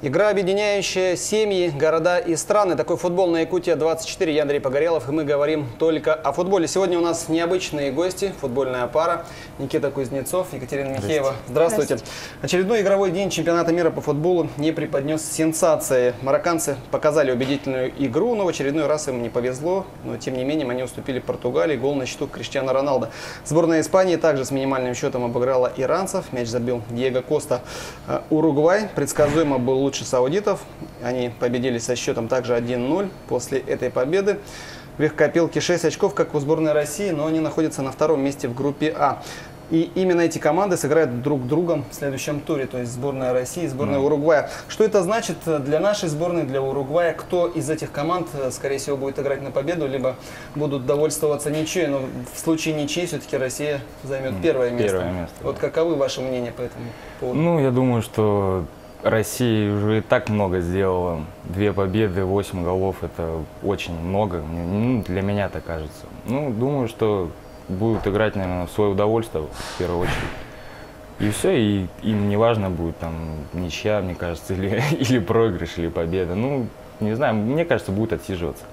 Игра, объединяющая семьи, города и страны. Такой футбол на Якутия-24. Я Андрей Погорелов, и мы говорим только о футболе. Сегодня у нас необычные гости, футбольная пара. Никита Кузнецов, Екатерина Михеева. Здравствуйте. Очередной игровой день чемпионата мира по футболу не преподнес сенсации. Марокканцы показали убедительную игру, но в очередной раз им не повезло. Но тем не менее они уступили Португалии. Гол на счету Криштиану Роналдо. Сборная Испании также с минимальным счетом обыграла иранцев. Мяч забил Диего Коста. Уругвай предсказуемо был лучше саудитов. Они победили со счетом также 1-0 после этой победы. В их копилке 6 очков, как у сборной России, но они находятся на втором месте в группе А. И именно эти команды сыграют друг другом в следующем туре, то есть сборная России и сборная Уругвая. Что это значит для нашей сборной, для Уругвая? Кто из этих команд, скорее всего, будет играть на победу, либо будут довольствоваться ничьей? Но в случае ничьей все-таки Россия займет первое место. Вот каковы ваши мнения по этому поводу? Ну, я думаю, что Россия уже и так много сделала. 2 победы, 8 голов – это очень много. Для меня так кажется. Ну, думаю, что будут играть, наверное, в свое удовольствие в первую очередь. И все, и им не важно будет там ничья, мне кажется, или проигрыш, или победа. Ну, не знаю, мне кажется, будут отсиживаться.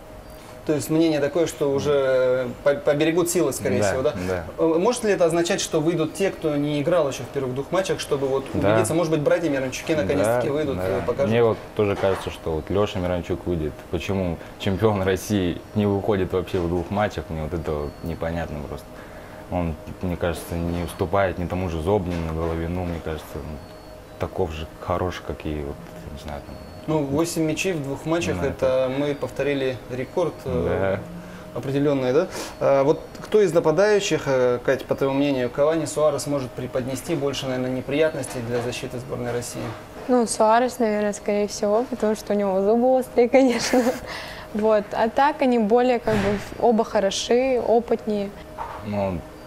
То есть мнение такое, что уже поберегут силы, скорее всего, да? Да. Может ли это означать, что выйдут те, кто не играл еще в первых 2 матчах, чтобы вот убедиться, может быть, братья Миранчуки наконец-таки выйдут, покажут? Мне вот тоже кажется, что вот Леша Миранчук выйдет. Почему чемпион России не выходит вообще в 2 матчах, мне вот это вот непонятно просто. Он, мне кажется, не уступает ни тому же Зобнину, Головину, мне кажется, таков же хороший, как и, вот, не знаю, там. Ну, 8 мячей в 2 матчах, да, это мы повторили рекорд определенный, да? Вот кто из нападающих, Кать, по твоему мнению, Кавани, Суарес может преподнести больше, наверное, неприятностей для защиты сборной России? Ну, Суарес, наверное, скорее всего, потому что у него зубы острые, конечно. Вот. А так они более, как бы, оба хороши, опытнее.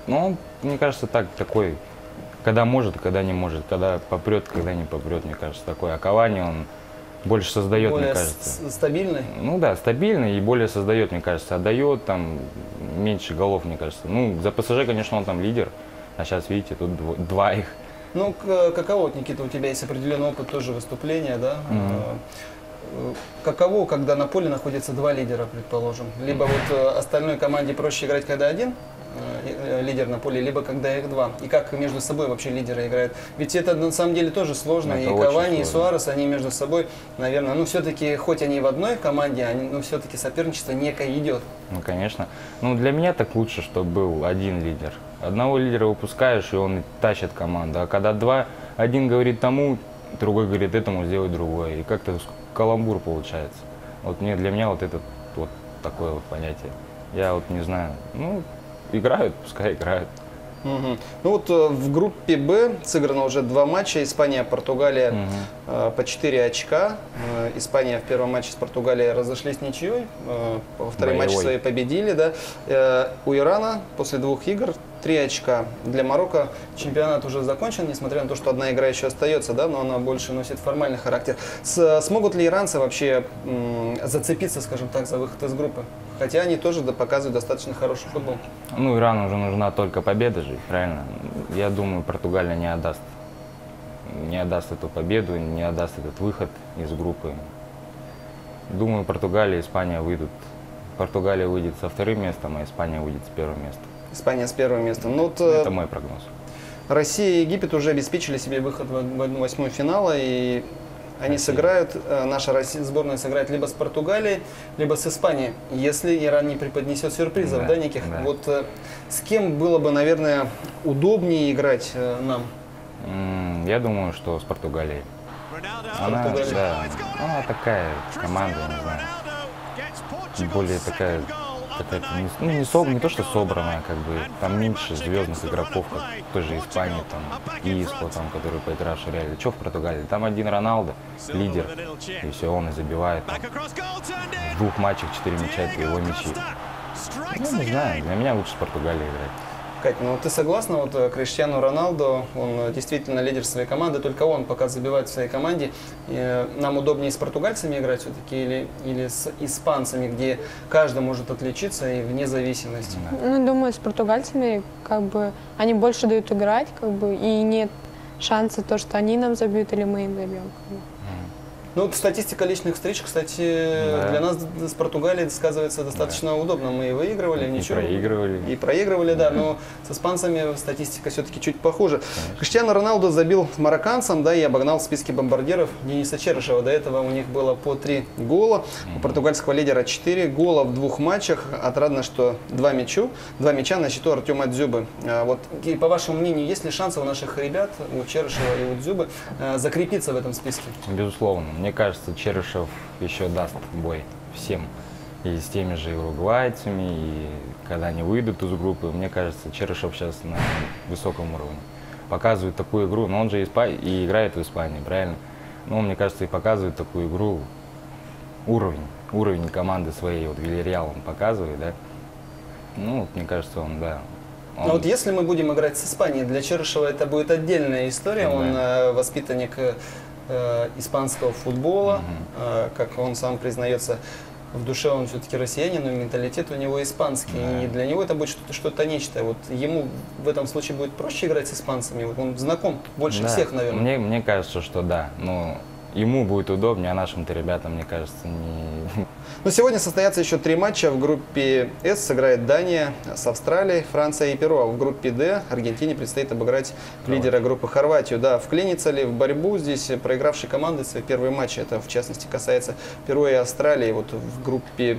Ну, мне кажется, такой, когда может, когда не может, когда попрет, когда не попрет, мне кажется, такой. А Кавани, он больше создает, более мне кажется. Стабильный? Ну да, стабильный и более создает, мне кажется. Отдает там меньше голов, мне кажется. Ну, за ПСЖ, конечно, он там лидер. А сейчас, видите, тут 2 их. Ну, каково, Никита, у тебя есть определенный опыт тоже выступления, да? Каково, когда на поле находится 2 лидера, предположим? Либо вот остальной команде проще играть, когда один лидер на поле, либо когда их 2. И как между собой вообще лидеры играют? Ведь это на самом деле тоже сложно. Это и Кавани, и Суарес, они между собой, наверное, ну все-таки, хоть они в одной команде, но все-таки соперничество некое идет. Ну, конечно. Ну, для меня так лучше, чтобы был один лидер. Одного лидера выпускаешь, и он тащит команду. А когда 2, один говорит тому, другой говорит этому, сделай другое. И как-то каламбур получается. Вот для меня вот это вот такое вот понятие. Я вот не знаю. Ну, играют, пускай играют. Ну вот в группе Б сыграно уже 2 матча. Испания, Португалия по 4 очка. Испания в первом матче с Португалией разошлись ничьей. Во втором матче свои победили. Да. У Ирана после 2 игр 3 очка. Для Марокко чемпионат уже закончен, несмотря на то, что одна игра еще остается, да, но она больше носит формальный характер. Смогут ли иранцы вообще зацепиться, скажем так, за выход из группы? Хотя они тоже показывают достаточно хороший футбол. Ну, Ирану уже нужна только победа же, правильно? Я думаю, Португалия не отдаст. Не отдаст эту победу, не отдаст этот выход из группы. Думаю, Португалия и Испания выйдут. Португалия выйдет со 2-м местом, а Испания выйдет с 1-го места. Испания с 1-го места. Ну, вот, это мой прогноз. Россия и Египет уже обеспечили себе выход в 1/8 финала, и они сыграют, наша сборная сыграет либо с Португалией, либо с Испанией, если Иран не преподнесет сюрпризов, да, неких. Да. Вот с кем было бы, наверное, удобнее играть нам? Я думаю, что с Португалией. Она такая команда, не знаю, более такая, не то что собранная, как бы, там меньше звездных игроков, как в той же Испании, там, Иско, там, который поигравший в Реале. Что в Португалии? Там один Роналдо, лидер, и все, он и забивает. Там. В 2 матчах 4 мяча, это его мячи. Ну, не знаю, для меня лучше с Португалией играть. Кать, ну ты согласна, вот Криштиану Роналдо, он действительно лидер своей команды, только он пока забивает в своей команде. И нам удобнее с португальцами играть все-таки или с испанцами, где каждый может отличиться и вне зависимости? Ну, думаю, с португальцами как бы они больше дают играть, как бы, и нет шанса то, что они нам забьют или мы им забьем. Ну, вот статистика личных встреч, кстати, для нас с Португалией сказывается достаточно удобно. Мы и выигрывали, ничего. И проигрывали, да, но с испанцами статистика все-таки чуть похуже. Конечно. Криштиану Роналду забил марокканцам, да, и обогнал в списке бомбардиров Дениса Черышева. До этого у них было по 3 гола. У португальского лидера 4 гола в 2 матчах. Отрадно, что 2 мяча на счету Артема Дзюбы. Вот, и по вашему мнению, есть ли шансы у наших ребят, у Черышева и у Дзюбы, закрепиться в этом списке? Безусловно. Мне кажется, Черышев еще даст бой всем. И с теми же уругвайцами, и когда они выйдут из группы, мне кажется, Черышев сейчас на высоком уровне. Показывает такую игру, но он же и играет в Испании, правильно? Ну, мне кажется, и показывает такую игру, уровень команды своей, вот Вильярреал он показывает, да? Ну, мне кажется, он, да. Но вот если мы будем играть с Испанией, для Черышева это будет отдельная история, он воспитанник испанского футбола, как он сам признается, в душе он все-таки россиянин, но менталитет у него испанский, и для него это будет что-то нечто. Вот ему в этом случае будет проще играть с испанцами, вот он знаком больше всех, наверное. Мне кажется, что да, но ему будет удобнее, а нашим-то ребятам, мне кажется, не... Но сегодня состоятся еще 3 матча. В группе С сыграет Дания с Австралией, Франция и Перу. А в группе Д Аргентине предстоит обыграть лидера группы Хорватию. Да, вклинится ли в борьбу здесь проигравшей команды свои первые матчи? Это, в частности, касается Перу и Австралии. Вот в группе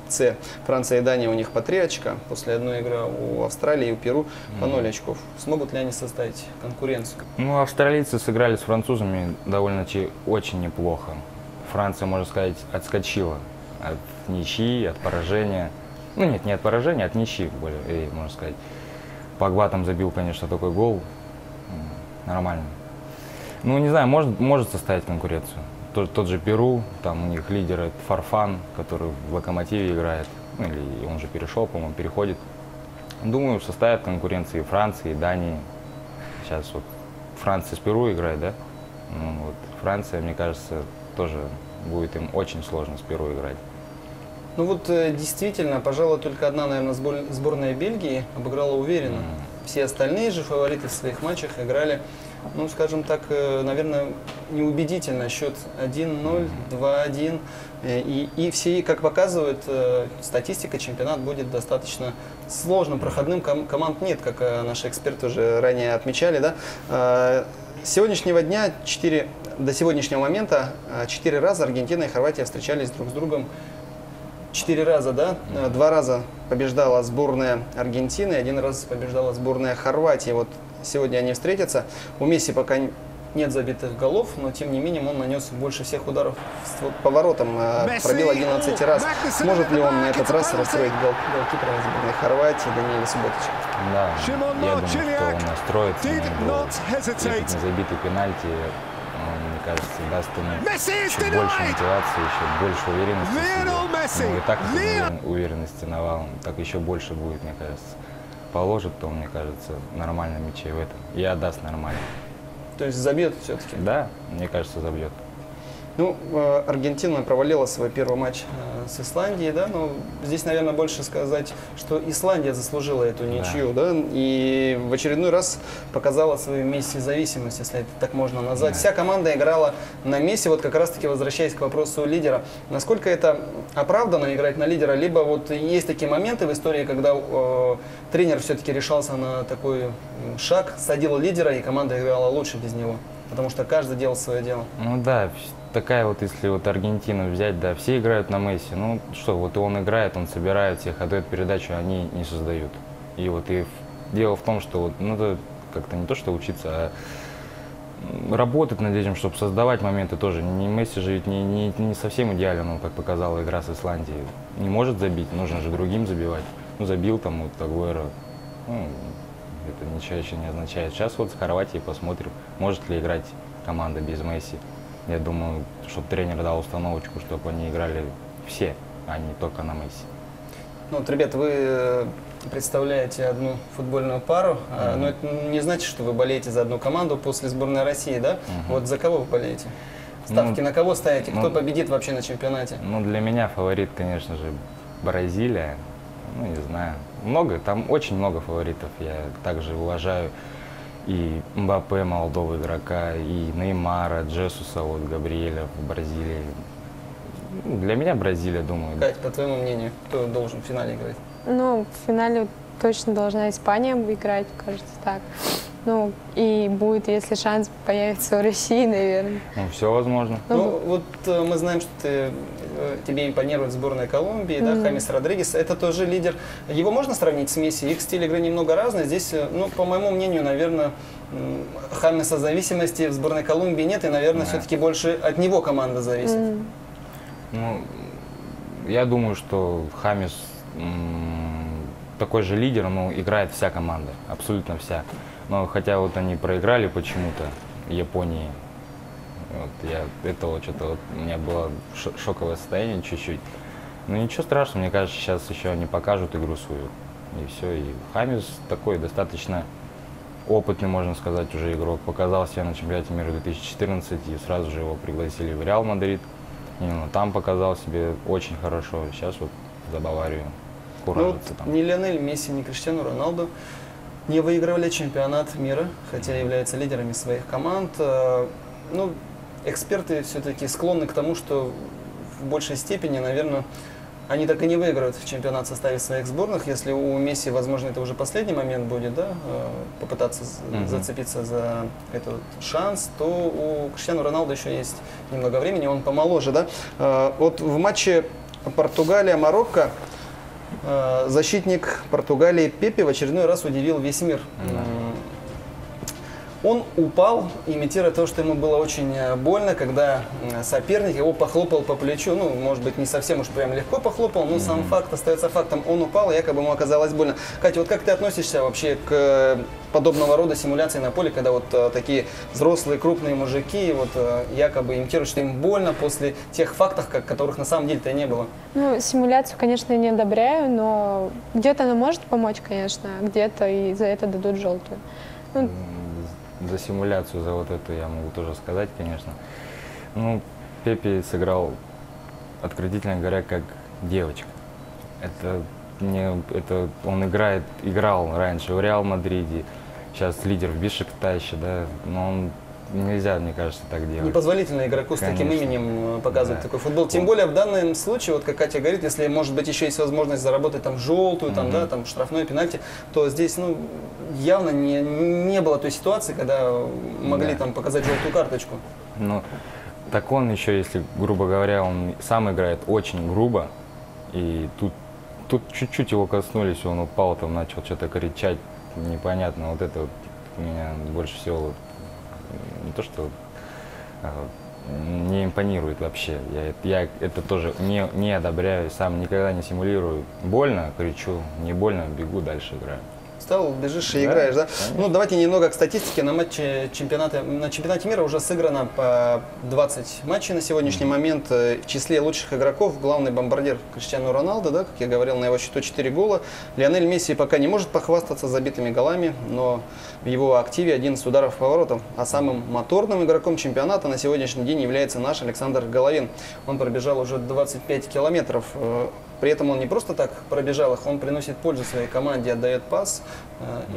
С Франция и Дания у них по 3 очка. После одной игры у Австралии и у Перу по 0 очков. Смогут ли они составить конкуренцию? Ну, австралийцы сыграли с французами довольно-таки очень неплохо. Франция, можно сказать, отскочила от ничьи, от поражения. Ну нет, не от поражения, от ничьи, более, можно сказать. Погба там забил, конечно, такой гол. Нормально. Ну, не знаю, может составить конкуренцию. Тот же Перу, там у них лидер это Фарфан, который в Локомотиве играет. Ну, или он же перешел, по-моему, переходит. Думаю, составят конкуренции и Франции, и Дании. Сейчас вот Франция с Перу играет, да? Ну, вот Франция, мне кажется, тоже будет им очень сложно с Перу играть. Ну вот действительно, пожалуй, только одна, наверное, сборная Бельгии обыграла уверенно. Все остальные же фавориты в своих матчах играли, ну, скажем так, наверное, неубедительно. Счет 1-0, 2-1. И все, как показывает статистика, чемпионат будет достаточно сложным, проходным. Команд нет, как наши эксперты уже ранее отмечали, да. С сегодняшнего дня до сегодняшнего момента 4 раза Аргентина и Хорватия встречались друг с другом. 4 раза, да? 2 раза побеждала сборная Аргентины, 1 раз побеждала сборная Хорватии. Вот сегодня они встретятся. У Месси пока нет забитых голов, но тем не менее он нанес больше всех ударов по воротам, пробил 11 раз. Сможет ли он на этот раз расстроить голкипера сборной Хорватии Даниэля Суботича? Да, я думаю, что он настроится на игру. На забитый пенальти, мне кажется, даст ему чуть больше мотивации, еще больше уверенности. Ну и так уверенности навалом, так еще больше будет, мне кажется. Положит, то, мне кажется, нормально мячей в этом. И отдаст нормально. То есть забьет все-таки? Да, мне кажется, забьет. Ну, Аргентина провалила свой первый матч с Исландией, да, но здесь, наверное, больше сказать, что Исландия заслужила эту ничью, да, и в очередной раз показала свою Месси-зависимость, если это так можно назвать. Да. Вся команда играла на Месси, вот как раз-таки возвращаясь к вопросу лидера. Насколько это оправданно играть на лидера, либо вот есть такие моменты в истории, когда тренер все-таки решался на такой шаг, садил лидера, и команда играла лучше без него, потому что каждый делал свое дело. Ну да, такая вот, если вот Аргентину взять, да, все играют на Месси, ну что, вот и он играет, он собирает всех, а эту передачу они не создают. И вот и дело в том, что вот надо как-то не то что учиться, а работать над этим, чтобы создавать моменты тоже. Не Месси же ведь не совсем идеален, ну, как показала игра с Исландией. Не может забить, нужно же другим забивать. Ну, забил там вот Агуэро, ну, это ничего еще не означает. Сейчас вот с Хорватией посмотрим, может ли играть команда без Месси. Я думаю, чтобы тренер дал установочку, чтобы они играли все, а не только на Месси. Ну вот, ребята, вы представляете одну футбольную пару, но это не значит, что вы болеете за одну команду после сборной России, да? Вот за кого вы болеете? Ставки на кого ставите? Кто победит вообще на чемпионате? Ну, для меня фаворит, конечно же, Бразилия. Ну, не знаю. Много, там очень много фаворитов. Я также уважаю и Мбаппе, молодого игрока, и Неймара, Джесуса, вот, Габриэля в Бразилии. Для меня Бразилия, думаю. Кать, по твоему мнению, кто должен в финале играть? Ну, в финале точно должна Испания играть, кажется, так. Ну, и будет, если шанс появится у России, наверное. Ну, все возможно. Ну, вот мы знаем, что тебе импонирует сборная Колумбии, да, Хамес Родригес. Это тоже лидер. Его можно сравнить с Месси? Их стиль игры немного разный. Здесь, ну, по моему мнению, наверное, Хамеса зависимости в сборной Колумбии нет. И, наверное, все-таки больше от него команда зависит. Ну, я думаю, что Хамес такой же лидер, но играет вся команда, абсолютно вся. Но хотя вот они проиграли почему-то Японии, вот это вот что-то вот, у меня было шоковое состояние чуть-чуть. Но ничего страшного, мне кажется, сейчас еще они покажут игру свою. И все. И Хамес такой достаточно опытный, можно сказать, уже игрок. Показал себя на чемпионате мира 2014 и сразу же его пригласили в Реал Мадрид. Именно там показал себя очень хорошо. Сейчас вот за Баварию куражится там. Ни Лионель Месси, ни Криштиану Роналду не выигрывали чемпионат мира, хотя являются лидерами своих команд. Ну, эксперты все-таки склонны к тому, что в большей степени, наверное, они так и не выиграют чемпионат в составе своих сборных. Если у Месси, возможно, это уже последний момент будет, да, попытаться зацепиться за этот шанс, то у Криштиану Роналду еще есть немного времени, он помоложе, да. Вот в матче Португалия-Марокко защитник Португалии Пепе в очередной раз удивил весь мир. Он упал, имитируя то, что ему было очень больно, когда соперник его похлопал по плечу. Ну, может быть, не совсем уж прям легко похлопал, но сам факт остается фактом. Он упал, и якобы ему оказалось больно. Катя, вот как ты относишься вообще к подобного рода симуляции на поле, когда вот такие взрослые, крупные мужики вот якобы имитируют, что им больно после тех фактов, которых на самом деле-то и не было? Ну, симуляцию, конечно, я не одобряю, но где-то она может помочь, конечно, а где-то и за это дадут желтую. Ну, за симуляцию, за вот эту я могу тоже сказать, конечно. Ну, Пепе сыграл, откровенно говоря, как девочка. Это он играл раньше в Реал Мадриде, сейчас лидер в Бешикташе, да, но он нельзя, мне кажется, так делать. Непозволительно игроку с таким именем показывать такой футбол. Тем более в данном случае, вот как Катя говорит, если, может быть, еще есть возможность заработать там желтую, там, да, там штрафной пенальти, то здесь, ну, явно не было той ситуации, когда могли там показать желтую карточку. Ну, так он еще, если, грубо говоря, он сам играет очень грубо, и тут чуть-чуть его коснулись, он упал, там начал что-то кричать, непонятно, вот это вот меня больше всего не то, что не импонирует вообще. Я это тоже не одобряю, сам никогда не симулирую. Больно, кричу, не больно, бегу, дальше играю. Встал, бежишь и играешь, да? Ну, давайте немного к статистике. На чемпионате мира уже сыграно по 20 матчей на сегодняшний момент. В числе лучших игроков главный бомбардир Криштиану Роналдо, да, как я говорил, на его счету 4 гола. Лионель Месси пока не может похвастаться забитыми голами, но в его активе 11 ударов по воротам. А самым моторным игроком чемпионата на сегодняшний день является наш Александр Головин. Он пробежал уже 25 километров. При этом он не просто так пробежал их, он приносит пользу своей команде, отдает пас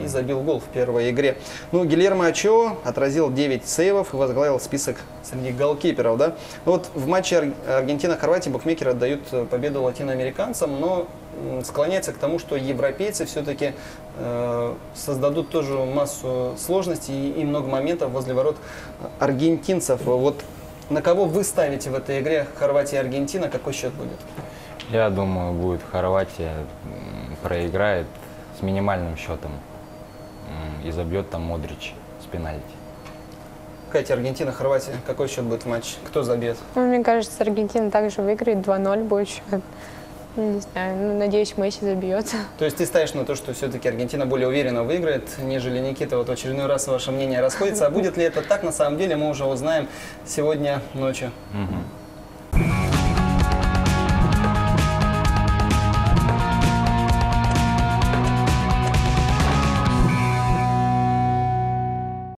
и забил гол в первой игре. Ну, Гильермо Очоа отразил 9 сейвов и возглавил список среди голкиперов. Да? Вот в матче Аргентина-Хорватия букмекеры отдают победу латиноамериканцам, но склоняется к тому, что европейцы все-таки создадут тоже массу сложностей и много моментов возле ворот аргентинцев. Вот на кого вы ставите в этой игре Хорватия и Аргентина, какой счет будет? Я думаю, будет Хорватия, проиграет с минимальным счетом и забьет там Модрич с пенальти. Катя, Аргентина, Хорватия, какой счет будет в матче? Кто забьет? Ну, мне кажется, Аргентина также выиграет, 2-0 будет счет. Не знаю, ну, надеюсь, Месси забьет. То есть ты ставишь на то, что все-таки Аргентина более уверенно выиграет, нежели Никита? Вот в очередной раз ваше мнение расходится. А будет ли это так, на самом деле, мы уже узнаем сегодня ночью.